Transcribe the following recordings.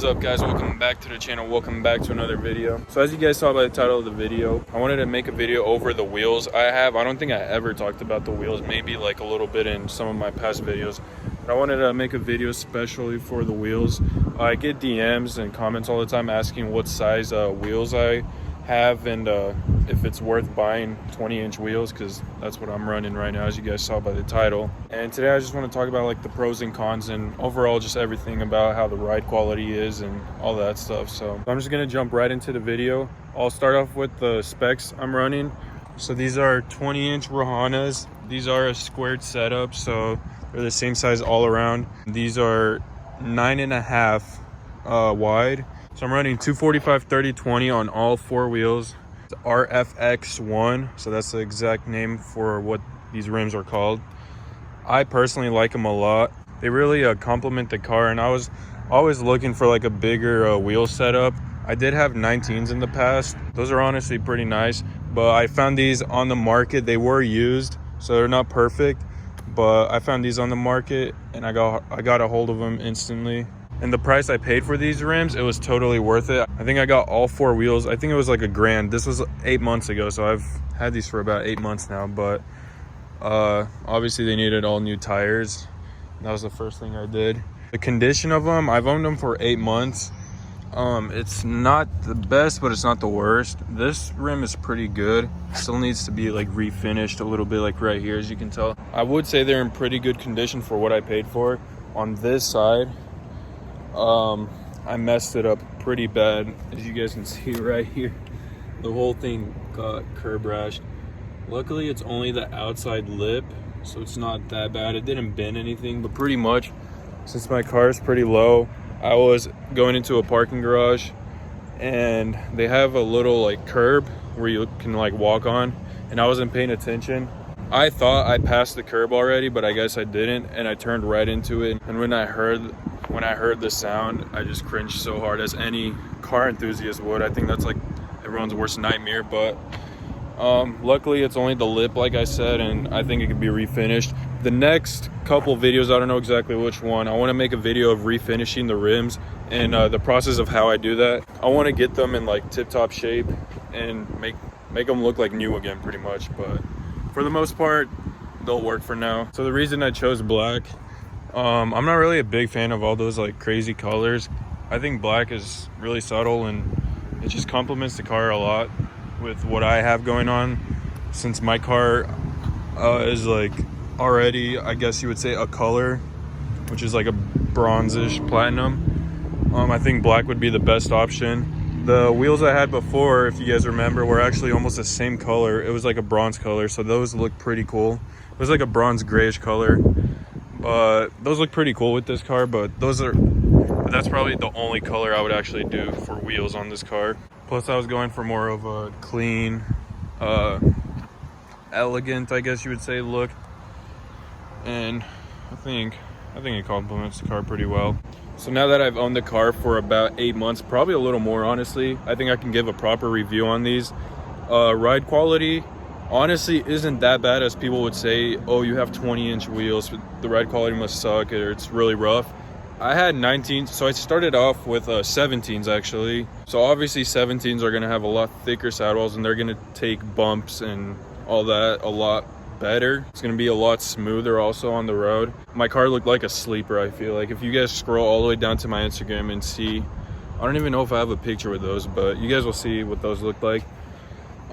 up, guys? Welcome back to the channel. Welcome back to another video. So as you guys saw by the title of the video, I wanted to make a video over the wheels I have. I don't think I ever talked about the wheels, maybe like a little bit in some of my past videos, but I wanted to make a video especially for the wheels. I get DMs and comments all the time asking what size wheels I have and if it's worth buying 20-inch wheels, because that's what I'm running right now, as you guys saw by the title. And today I just want to talk about like the pros and cons and overall just everything about how the ride quality is and all that stuff. So I'm just gonna jump right into the video. I'll start off with the specs I'm running. So these are 20-inch Rohanas. These are a squared setup, so they're the same size all around. These are 9.5 wide. So I'm running 245 30 20 on all four wheels. It's RFX1, so that's the exact name for what these rims are called. I personally like them a lot. They really complement the car, and I was always looking for like a bigger wheel setup. I did have 19s in the past. Those are honestly pretty nice, but I found these on the market. They were used, so they're not perfect, but I found these on the market and I got a hold of them instantly. And the price I paid for these rims, it was totally worth it. I think I got all four wheels. I think it was like $1,000. This was 8 months ago, so I've had these for about 8 months now. But obviously they needed all new tires. That was the first thing I did. The condition of them, I've owned them for 8 months. It's not the best, but it's not the worst. This rim is pretty good. Still needs to be like refinished a little bit, like right here, as you can tell. I would say they're in pretty good condition for what I paid for. On this side, I messed it up pretty bad, as you guys can see right here. The whole thing got curb rashed. Luckily it's only the outside lip, so it's not that bad. It didn't bend anything, but pretty much since my car is pretty low, I was going into a parking garage and they have a little like curb where you can like walk on, and I wasn't paying attention. I thought I passed the curb already, but I guess I didn't, and I turned right into it. And when I heard the sound, I just cringed so hard, as any car enthusiast would. I think that's like everyone's worst nightmare. But luckily it's only the lip, like I said, and I think it could be refinished. The next couple videos, I don't know exactly which one, I want to make a video of refinishing the rims and the process of how I do that. I want to get them in like tip-top shape and make them look like new again, pretty much. But for the most part, they'll work for now. So the reason I chose black, I'm not really a big fan of all those like crazy colors. I think black is really subtle and it just complements the car a lot with what I have going on. Since my car is like already, I guess you would say, a color, which is like a bronzish platinum, I think black would be the best option. The wheels I had before, if you guys remember, were actually almost the same color. It was like a bronze color, so those look pretty cool. It was like a bronze grayish color, but those look pretty cool with this car. But that's probably the only color I would actually do for wheels on this car. Plus I was going for more of a clean, elegant, I guess you would say, look, and I think it complements the car pretty well. So now that I've owned the car for about 8 months, probably a little more honestly, I think I can give a proper review on these. Ride quality honestly isn't that bad as people would say. Oh, you have 20-inch wheels, the ride quality must suck, or it's really rough. I had 19s, so I started off with 17s actually. So obviously 17s are gonna have a lot thicker sidewalls and they're gonna take bumps and all that a lot better. It's gonna be a lot smoother also on the road. My car looked like a sleeper, I feel like. If you guys scroll all the way down to my Instagram and see, I don't even know if I have a picture with those, but you guys will see what those look like.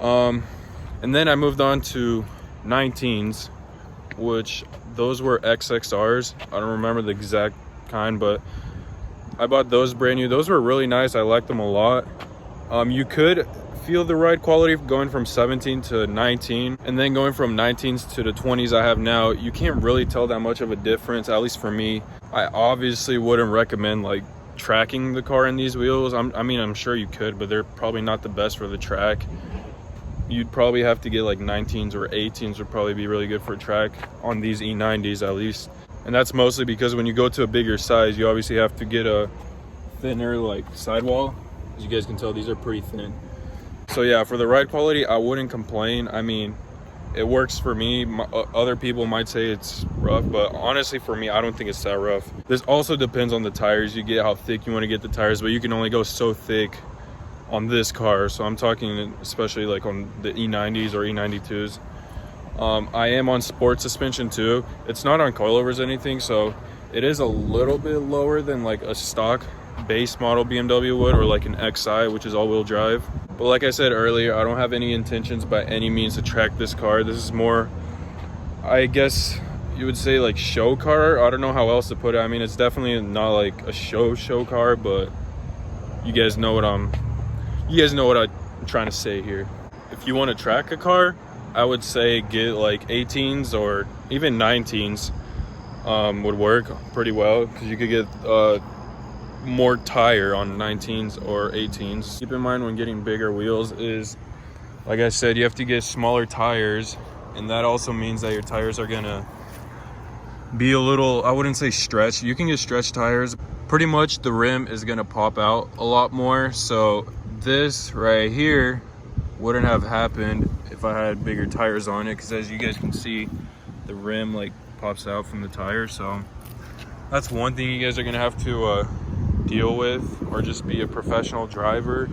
And then I moved on to 19s, which those were XXRs. I don't remember the exact kind, but I bought those brand new. Those were really nice. I liked them a lot. You could feel the ride quality going from 17 to 19, and then going from 19s to the 20s I have now. You can't really tell that much of a difference, at least for me. I obviously wouldn't recommend like tracking the car in these wheels. I mean, I'm sure you could, but they're probably not the best for the track. You'd probably have to get like 19s or 18s would probably be really good for track on these E90s at least. And that's mostly because when you go to a bigger size, you obviously have to get a thinner like sidewall. As you guys can tell, these are pretty thin. So yeah, for the ride quality, I wouldn't complain. I mean, it works for me. Other people might say it's rough, but honestly for me, I don't think it's that rough. This also depends on the tires you get, how thick you want to get the tires, but you can only go so thick on this car. So I'm talking especially like on the E90s or E92s. I am on sport suspension too. It's not on coilovers or anything, so it is a little bit lower than like a stock base model BMW would, or like an XI, which is all-wheel drive. But like I said earlier, I don't have any intentions by any means to track this car. This is more, I guess you would say, like show car. I don't know how else to put it. I mean, it's definitely not like a show car, but you guys know what I'm trying to say here. If you want to track a car, I would say get like 18s or even 19s would work pretty well, because you could get more tire on 19s or 18s. Keep in mind when getting bigger wheels is, like I said, you have to get smaller tires, and that also means that your tires are gonna be a little, I wouldn't say stretched. You can get stretched tires. Pretty much the rim is gonna pop out a lot more. So this right here wouldn't have happened if I had bigger tires on it, because as you guys can see, the rim like pops out from the tire. So that's one thing you guys are gonna have to deal with, or just be a professional driver.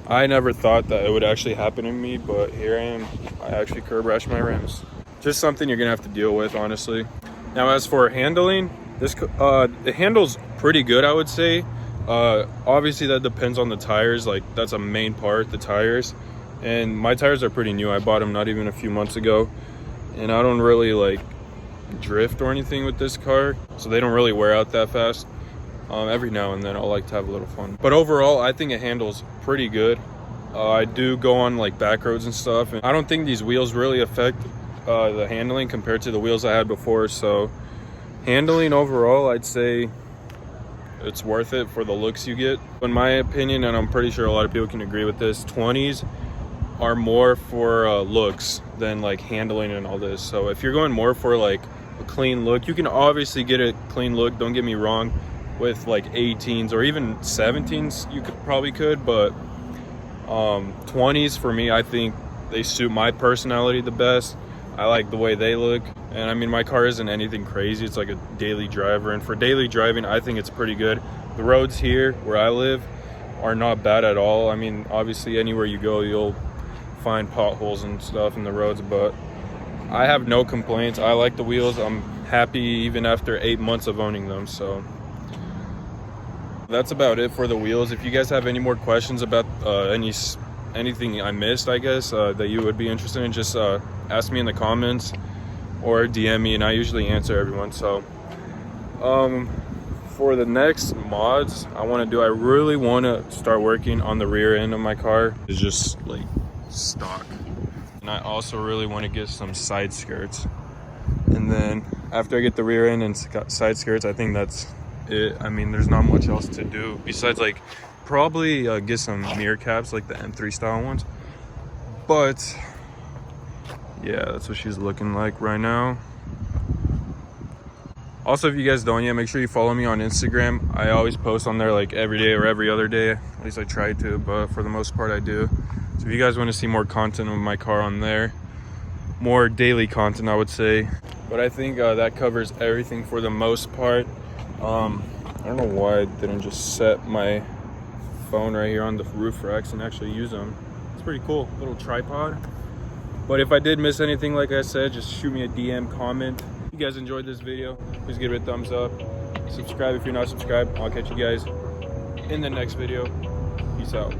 I never thought that it would actually happen to me, but here I am. I actually curb rashed my rims. Just something you're gonna have to deal with, honestly. Now as for handling, this it handles pretty good, I would say. Obviously that depends on the tires. Like that's a main part, the tires. And my tires are pretty new. I bought them not even a few months ago, and I don't really like drift or anything with this car, so they don't really wear out that fast. Every now and then I like to have a little fun, but overall I think it handles pretty good. I do go on like back roads and stuff, and I don't think these wheels really affect the handling compared to the wheels I had before. So handling overall, I'd say it's worth it for the looks you get, in my opinion, and I'm pretty sure a lot of people can agree with this. 20s are more for looks than like handling and all this. So if you're going more for like a clean look, you can obviously get a clean look, don't get me wrong, with like 18s or even 17s you could, but 20s for me, I think they suit my personality the best. I like the way they look, and I mean my car isn't anything crazy. It's like a daily driver, and for daily driving I think it's pretty good. The roads here where I live are not bad at all. I mean, obviously anywhere you go you'll find potholes and stuff in the roads, but I have no complaints. I like the wheels. I'm happy even after 8 months of owning them. So that's about it for the wheels. If you guys have any more questions about anything I missed, I guess, that you would be interested in, just ask me in the comments or DM me, and I usually answer everyone. So for the next mods I really want to start working on the rear end of my car. It's just like stock, and I also really want to get some side skirts, and then after I get the rear end and side skirts, I think that's it. I mean, there's not much else to do besides like probably get some mirror caps like the M3 style ones. But yeah, that's what she's looking like right now. Also, if you guys don't yet, make sure you follow me on Instagram. I always post on there like every day or every other day. At least I try to, but for the most part I do. So if you guys want to see more content of my car on there, more daily content I would say. But I think that covers everything for the most part. I don't know why I didn't just set my phone right here on the roof racks and actually use them. It's pretty cool, little tripod. But if I did miss anything, like I said, just shoot me a DM, comment. If you guys enjoyed this video, please give it a thumbs up. Subscribe if you're not subscribed. I'll catch you guys in the next video. Peace out.